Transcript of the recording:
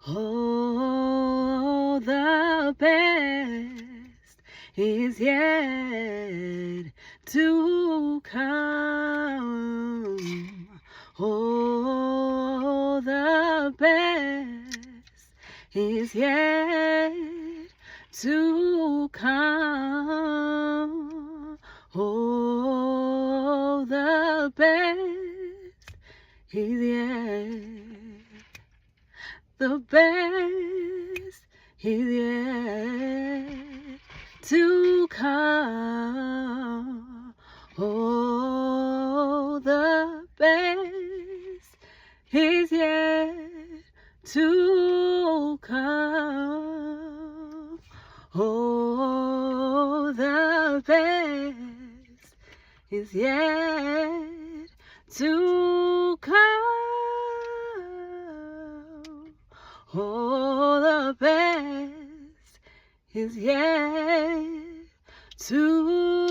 Oh, the best is yet to come. Oh, the best is yet to come. Oh, the best is yet. The best is yet to come. Oh, the best is yet to come. Oh, the best is yet to come. Oh, the best is yet to